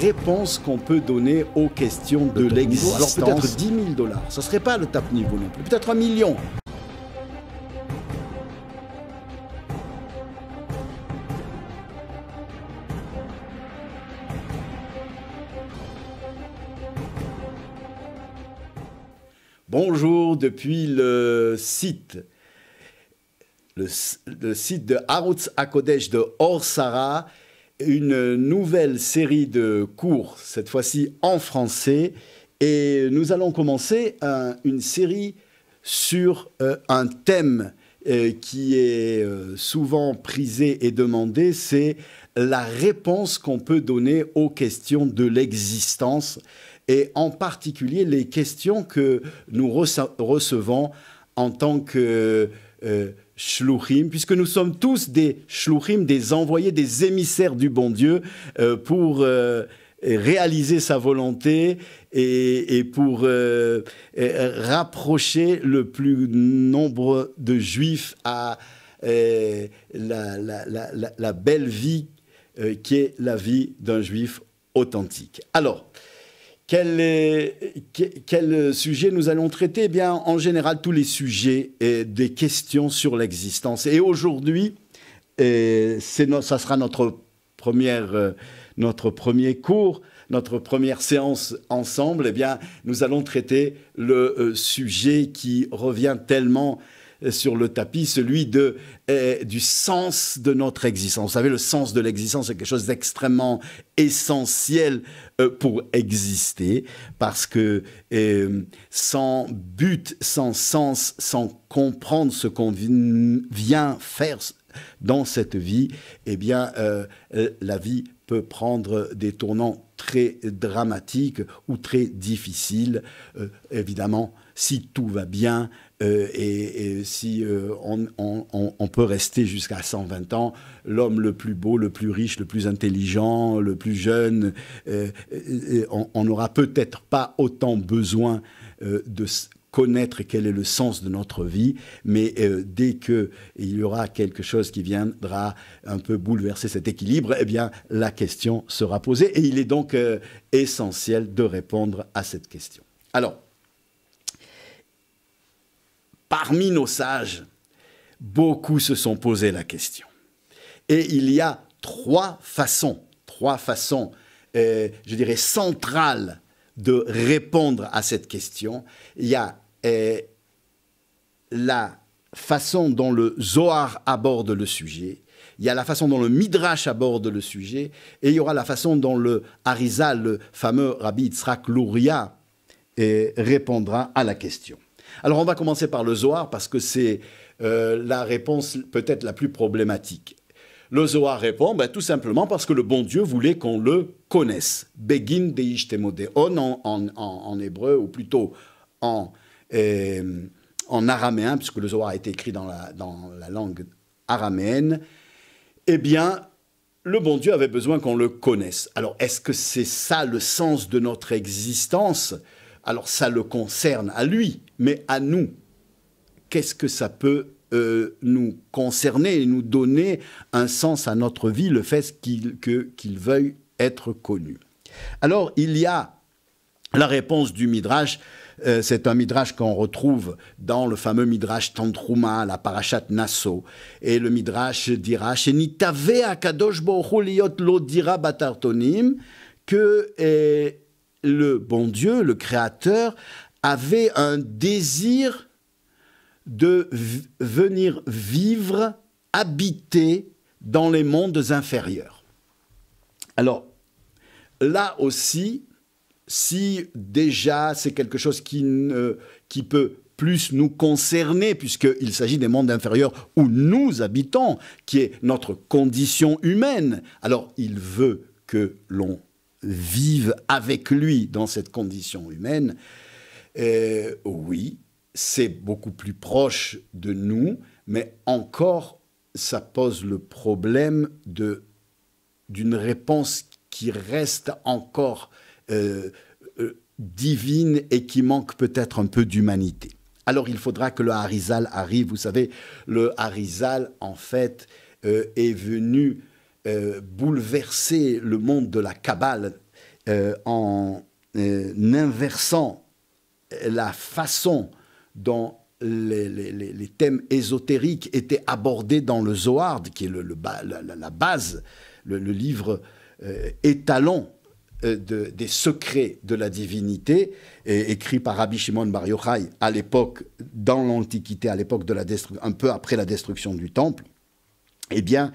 réponse qu'on peut donner aux questions de l'existence. Alors peut-être 10 000 $, ça ne serait pas le top niveau non plus, peut-être 1 million. Bonjour, depuis le site de Arutz HaKodesh de Or Sarah, une nouvelle série de cours, cette fois-ci en français. Et nous allons commencer une série sur un thème qui est souvent prisé et demandé, c'est la réponse qu'on peut donner aux questions de l'existence, et en particulier les questions que nous recevons en tant que shluchim, puisque nous sommes tous des shluchim, des envoyés, des émissaires du bon Dieu pour réaliser sa volonté et pour rapprocher le plus nombre de juifs à la belle vie qui est la vie d'un juif authentique. Alors, quel sujet nous allons traiter? Eh bien, en général, tous les sujets des questions sur l'existence. Et aujourd'hui, ça sera notre premier cours, notre première séance ensemble. Eh bien, nous allons traiter le sujet qui revient tellement sur le tapis, celui du sens de notre existence. Vous savez, le sens de l'existence, c'est quelque chose d'extrêmement essentiel pour exister, parce que sans but, sans sens, sans comprendre ce qu'on vient faire dans cette vie, eh bien, la vie peut prendre des tournants très dramatiques ou très difficiles. Évidemment, si tout va bien, et si on peut rester jusqu'à 120 ans, l'homme le plus beau, le plus riche, le plus intelligent, le plus jeune, on n'aura peut-être pas autant besoin de connaître quel est le sens de notre vie, mais dès qu'il y aura quelque chose qui viendra un peu bouleverser cet équilibre, eh bien, la question sera posée, et il est donc essentiel de répondre à cette question. Alors, parmi nos sages, beaucoup se sont posé la question. Et il y a trois façons, je dirais, centrales de répondre à cette question. Il y a la façon dont le Zohar aborde le sujet, il y a la façon dont le Midrash aborde le sujet, et il y aura la façon dont le Harizal, le fameux Rabbi Yitzhak Luria, répondra à la question. Alors on va commencer par le Zohar parce que c'est la réponse peut-être la plus problématique. Le Zohar répond tout simplement parce que le bon Dieu voulait qu'on le connaisse. Begin deishtemodéon en hébreu, ou plutôt en araméen, puisque le Zohar a été écrit dans la langue araméenne. Eh bien, le bon Dieu avait besoin qu'on le connaisse. Alors, est-ce que c'est ça le sens de notre existence? Alors, ça le concerne à lui, mais à nous, qu'est-ce que ça peut nous concerner et nous donner un sens à notre vie, le fait qu'il veuille être connu? Alors, il y a la réponse du Midrash. C'est un Midrash qu'on retrouve dans le fameux Midrash Tantruma, la Parashat Nasso. Et le Midrash dira « Shenitave akadosh baruch hu liot lo dira batartonim » que le bon Dieu, le Créateur, avait un désir de venir vivre, habiter dans les mondes inférieurs. Alors, là aussi, si déjà c'est quelque chose qui peut plus nous concerner, puisqu'il s'agit des mondes inférieurs où nous habitons, qui est notre condition humaine, alors il veut que l'on vive avec lui dans cette condition humaine. Oui, c'est beaucoup plus proche de nous, mais encore, ça pose le problème d'une réponse qui reste encore divine et qui manque peut-être un peu d'humanité. Alors il faudra que le Harizal arrive. Vous savez, le Harizal, en fait, est venu bouleverser le monde de la Kabbale. en inversant la façon dont les thèmes ésotériques étaient abordés dans le Zohar, qui est la base, le livre étalon des secrets de la divinité, écrit par Rabbi Shimon Bar Yochai à l'époque, dans l'Antiquité, à l'époque de un peu après la destruction du temple. Eh bien,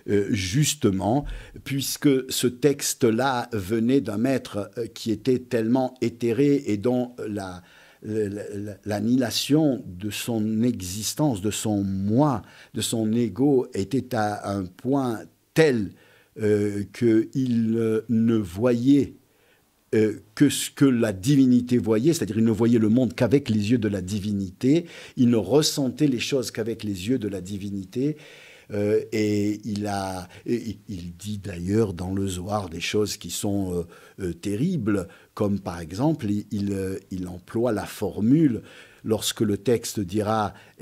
justement, puisque ce texte-là venait d'un maître qui était tellement éthéré et dont l'annihilation de son existence, de son moi, de son ego était à un point tel qu'il ne voyait que ce que la divinité voyait, c'est-à-dire il ne voyait le monde qu'avec les yeux de la divinité, il ne ressentait les choses qu'avec les yeux de la divinité, et il dit d'ailleurs dans le Zohar des choses qui sont terribles, comme par exemple, il emploie la formule, lorsque le texte dira «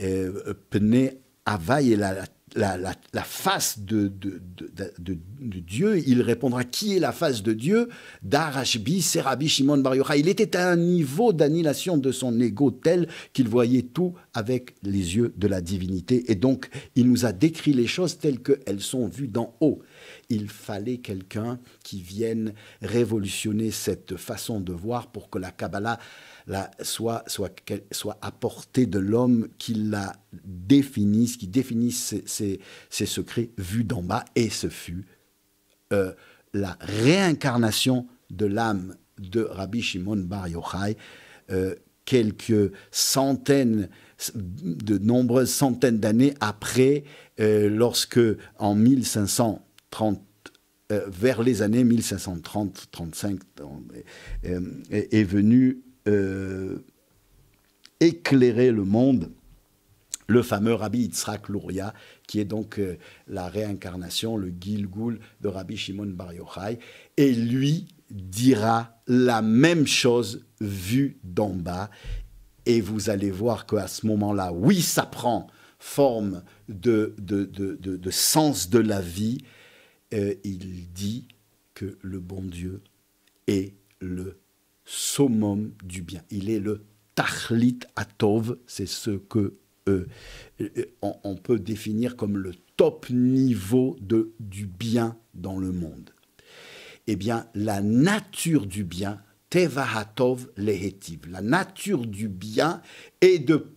Pnei Havai » et la face de Dieu, il répondra qui est la face de Dieu. Darashbi, c'est Rabbi Shimon Bar Yochai. Il était à un niveau d'annihilation de son ego tel qu'il voyait tout avec les yeux de la divinité. Et donc, il nous a décrit les choses telles qu'elles sont vues d'en haut. Il fallait quelqu'un qui vienne révolutionner cette façon de voir pour que la Kabbalah soit à portée de l'homme, qui la définisse, qui définisse ses secrets vus d'en bas. Et ce fut la réincarnation de l'âme de Rabbi Shimon Bar Yochai, quelques centaines, de nombreuses centaines d'années après, lorsque en 1530, vers les années 1530-35, est venu éclairer le monde, le fameux Rabbi Yitzhak Luria, qui est donc la réincarnation, le Gilgul de Rabbi Shimon Bar Yochai, et lui dira la même chose vue d'en bas, et vous allez voir qu'à ce moment-là, oui, ça prend forme de sens de la vie. Il dit que le bon Dieu est le summum du bien. Il est le Tachlit Atov, c'est ce que on peut définir comme le top niveau du bien dans le monde. Eh bien, la nature du bien, Teva Hatov Lehetiv, la nature du bien est de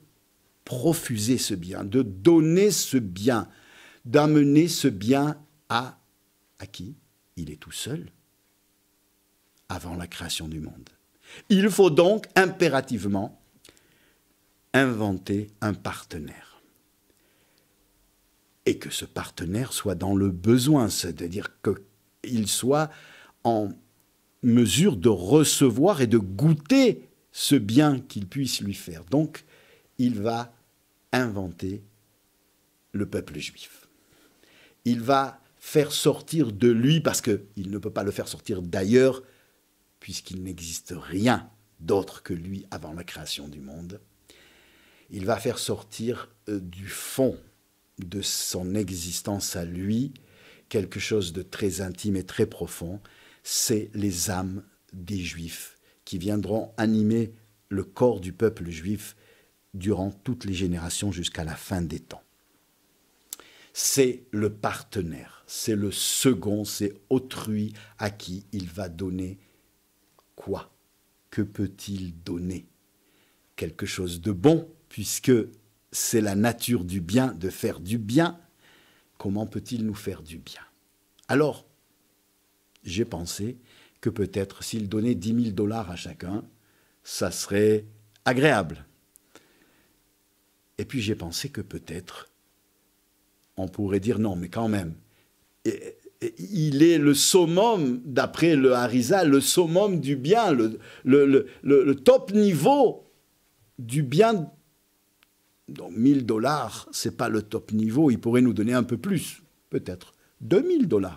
profuser ce bien, de donner ce bien, d'amener ce bien à qui? Il est tout seul, avant la création du monde. Il faut donc impérativement inventer un partenaire. Et que ce partenaire soit dans le besoin, c'est-à-dire qu'il soit en mesure de recevoir et de goûter ce bien qu'il puisse lui faire. Donc, il va inventer le peuple juif. Il va faire sortir de lui, parce qu'il ne peut pas le faire sortir d'ailleurs, puisqu'il n'existe rien d'autre que lui avant la création du monde. Il va faire sortir du fond de son existence à lui quelque chose de très intime et très profond. C'est les âmes des Juifs qui viendront animer le corps du peuple juif durant toutes les générations jusqu'à la fin des temps. C'est le partenaire, c'est le second, c'est autrui à qui il va donner quoi? Que peut-il donner? Quelque chose de bon, puisque c'est la nature du bien de faire du bien. Comment peut-il nous faire du bien? Alors, j'ai pensé que peut-être s'il donnait 10 000 $ à chacun, ça serait agréable. Et puis j'ai pensé que peut-être on pourrait dire non, mais quand même, il est le summum, d'après le Harizal, le summum du bien, le top niveau du bien. Donc 1 000 $, ce n'est pas le top niveau, il pourrait nous donner un peu plus, peut-être 2 000 $.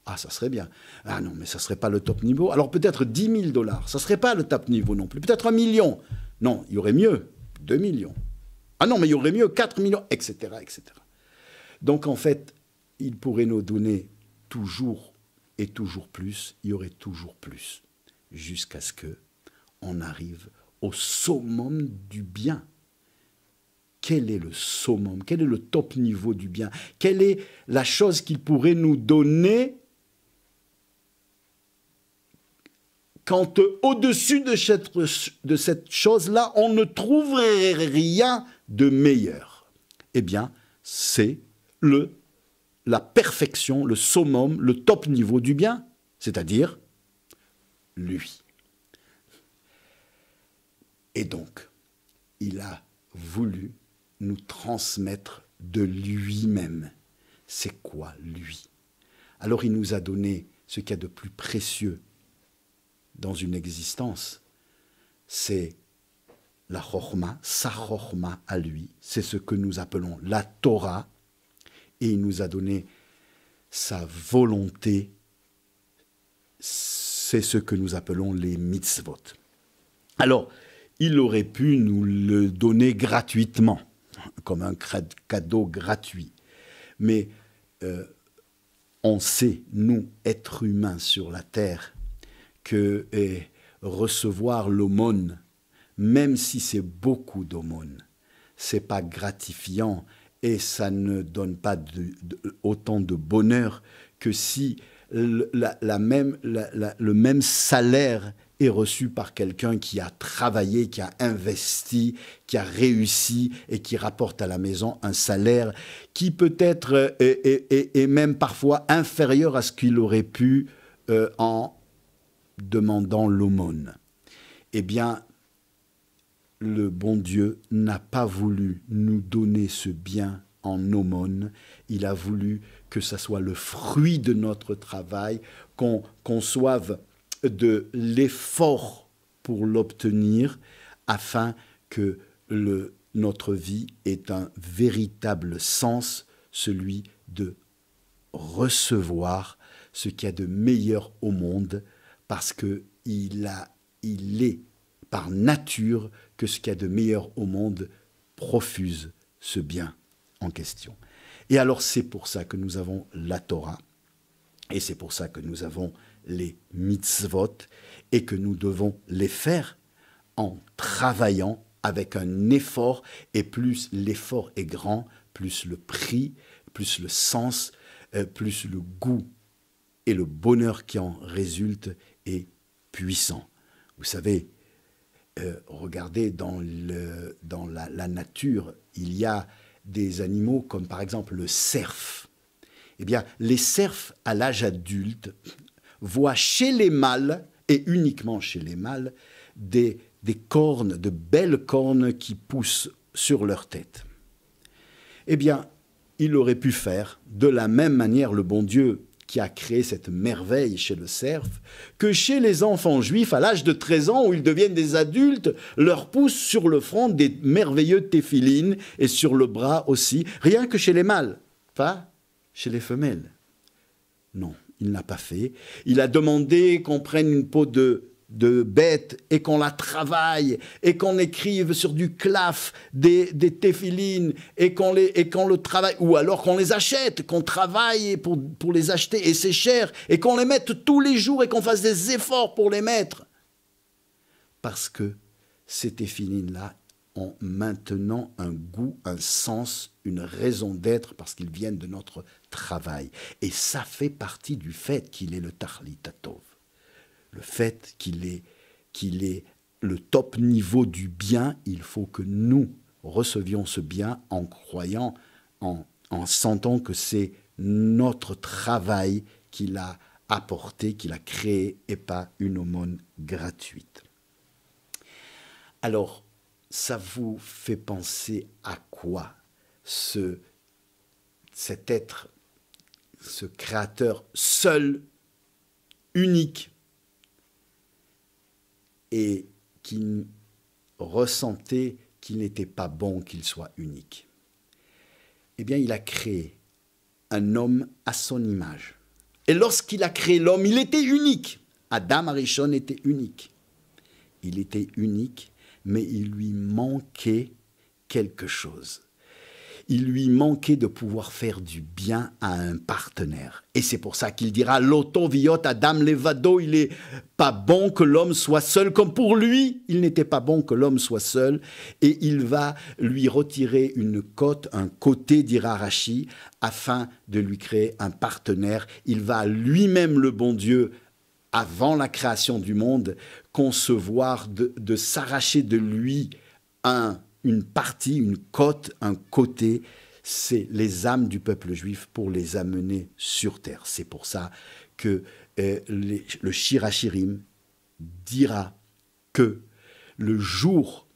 Ah, ça serait bien. Ah non, mais ça ne serait pas le top niveau. Alors peut-être 10 000 $, ça ne serait pas le top niveau non plus. Peut-être 1 million. Non, il y aurait mieux, 2 millions. Ah non, mais il y aurait mieux 4 millions, etc., etc. Donc en fait, il pourrait nous donner toujours et toujours plus, il y aurait toujours plus, jusqu'à ce que on arrive au summum du bien. Quel est le summum? Quel est le top niveau du bien? Quelle est la chose qu'il pourrait nous donner quand au-dessus de cette chose-là, on ne trouverait rien de meilleur? Eh bien, c'est la perfection, le summum, le top niveau du bien, c'est-à-dire lui. Et donc, il a voulu nous transmettre de lui-même. C'est quoi lui? Alors il nous a donné ce qu'il y a de plus précieux dans une existence, c'est la chorma, sa chorma à lui, c'est ce que nous appelons la Torah, et il nous a donné sa volonté, c'est ce que nous appelons les mitzvot. Alors, il aurait pu nous le donner gratuitement, comme un cadeau gratuit. Mais on sait, nous, êtres humains sur la terre, que recevoir l'aumône, même si c'est beaucoup d'aumône, c'est pas gratifiant et ça ne donne pas autant de bonheur que si le même salaire est reçu par quelqu'un qui a travaillé, qui a investi, qui a réussi et qui rapporte à la maison un salaire qui peut-être est même parfois inférieur à ce qu'il aurait pu en demandant l'aumône. Eh bien, le bon Dieu n'a pas voulu nous donner ce bien en aumône. Il a voulu que ça soit le fruit de notre travail, qu'on conçoive de l'effort pour l'obtenir, afin que notre vie ait un véritable sens, celui de recevoir ce qu'il y a de meilleur au monde, parce qu'il est par nature que ce qu'il y a de meilleur au monde profuse ce bien en question. Et alors c'est pour ça que nous avons la Torah, et c'est pour ça que nous avons les mitzvot, et que nous devons les faire en travaillant avec un effort, et plus l'effort est grand, plus le prix, plus le sens, plus le goût et le bonheur qui en résulte est puissant. Vous savez, regardez dans la nature, il y a des animaux comme par exemple le cerf. Eh bien, les cerfs à l'âge adulte voient chez les mâles, et uniquement chez les mâles, des cornes, de belles cornes qui poussent sur leur tête. Eh bien, il aurait pu faire de la même manière, le bon Dieu qui a créé cette merveille chez le cerf, que chez les enfants juifs, à l'âge de 13 ans, où ils deviennent des adultes, leur poussent sur le front des merveilleux téphilines et sur le bras aussi, rien que chez les mâles, pas chez les femelles. Non, il n'a pas fait. Il a demandé qu'on prenne une peau de bête et qu'on la travaille et qu'on écrive sur du claf des téphilines et qu'on le travaille, ou alors qu'on les achète, qu'on travaille pour les acheter, et c'est cher, et qu'on les mette tous les jours et qu'on fasse des efforts pour les mettre. Parce que ces téphilines-là ont maintenant un goût, un sens, une raison d'être, parce qu'ils viennent de notre travail. Et ça fait partie du fait qu'il est le Tahlit HaTov. Le fait qu'il est le top niveau du bien, il faut que nous recevions ce bien en croyant, en sentant que c'est notre travail qu'il a apporté, qu'il a créé, et pas une aumône gratuite. Alors, ça vous fait penser à quoi cet être, ce créateur seul, unique, et qui ressentait qu'il n'était pas bon qu'il soit unique. Eh bien, il a créé un homme à son image. Et lorsqu'il a créé l'homme, il était unique. Adam Arishon était unique. Il était unique, mais il lui manquait quelque chose. il lui manquait de pouvoir faire du bien à un partenaire. Et c'est pour ça qu'il dira, Loto viot Adam levado, il n'est pas bon que l'homme soit seul, comme pour lui, il n'était pas bon que l'homme soit seul. Et il va lui retirer une côte, un côté, dira Rashi, afin de lui créer un partenaire. Il va lui-même, le bon Dieu, avant la création du monde, concevoir de s'arracher de lui une partie, une côte, un côté, c'est les âmes du peuple juif pour les amener sur terre. C'est pour ça que le Shir HaShirim dira que le jour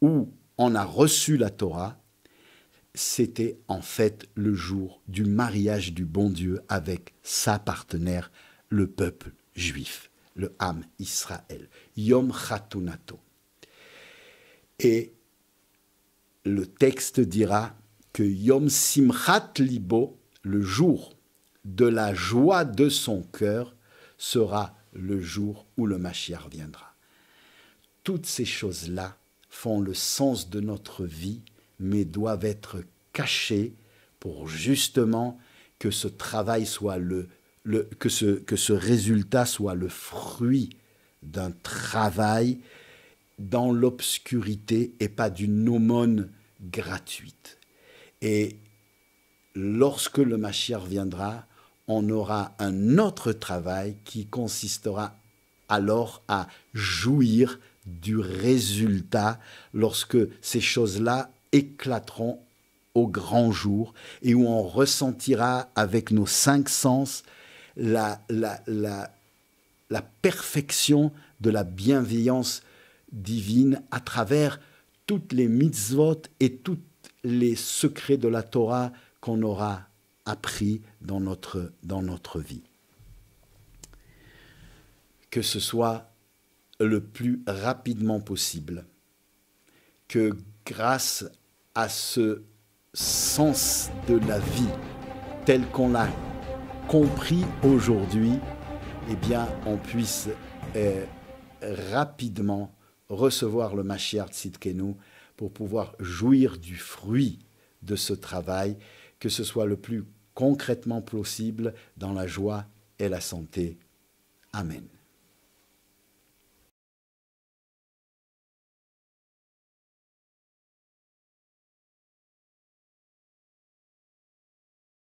où on a reçu la Torah, c'était en fait le jour du mariage du bon Dieu avec sa partenaire, le peuple juif, le Am Israël, Yom Chatunato. Et le texte dira que Yom Simchat Libo, le jour de la joie de son cœur, sera le jour où le Mashiach viendra. Toutes ces choses-là font le sens de notre vie, mais doivent être cachées pour justement que ce travail soit que ce résultat soit le fruit d'un travail dans l'obscurité et pas d'une aumône gratuite. Et lorsque le Mashiach viendra, on aura un autre travail qui consistera alors à jouir du résultat lorsque ces choses-là éclateront au grand jour et où on ressentira avec nos 5 sens la perfection de la bienveillance divine à travers toutes les mitzvot et tous les secrets de la Torah qu'on aura appris dans notre vie. Que ce soit le plus rapidement possible, que grâce à ce sens de la vie tel qu'on l'a compris aujourd'hui, eh bien, on puisse rapidement recevoir le Mashiach Tzidkenu pour pouvoir jouir du fruit de ce travail, que ce soit le plus concrètement possible dans la joie et la santé. Amen.